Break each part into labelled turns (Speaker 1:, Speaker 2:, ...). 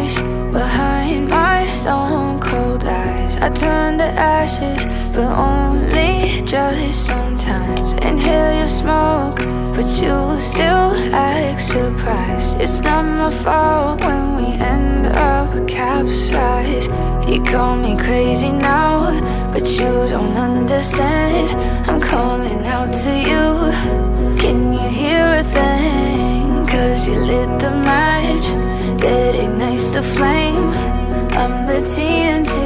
Speaker 1: nice behind my stone cold eyes. I turn to ashes, but only just sometimes. Inhale your smoke, but you still act surprised. It's not my fault when we end up capsized. You call me crazy now, but you don't understand. I'm calling out to you. Can you hear a thing? 'Cause you lit the match that ignites the flame. I'm the TNT,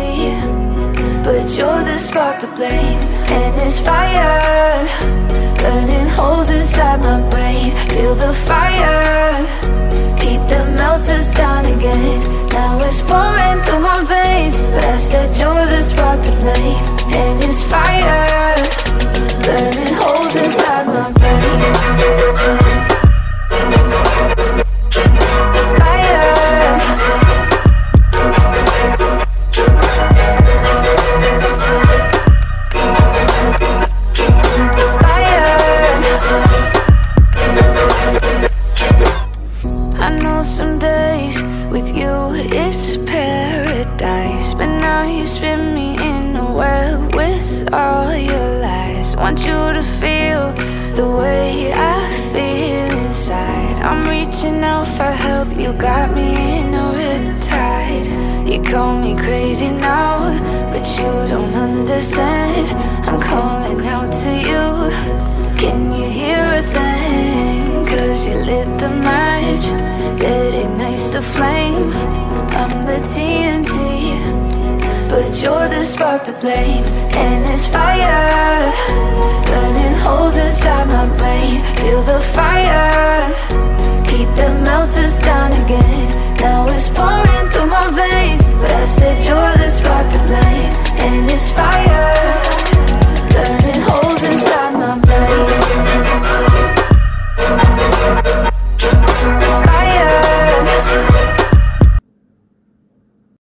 Speaker 1: but you're the spark to blame. And it's fire, burning holes inside my brain. Feel the fire, heat that melts us down again. Now it's pouring through my veins, but I said you're the spark to blame. And it's fire, burning holes inside my brain. Some days with you it's paradise, but now you spin me in a web with all your lies. Want you to feel the way I feel inside. I'm reaching out for help, you got me in a riptide. You call me crazy now, but you don't understand. I'm calling out to you. Can you hear a thing? 'Cause you lit the match that ignites the flame. I'm the TNT, but you're the spark to blame. And it's fire, burning holes inside my brain. Feel the fire.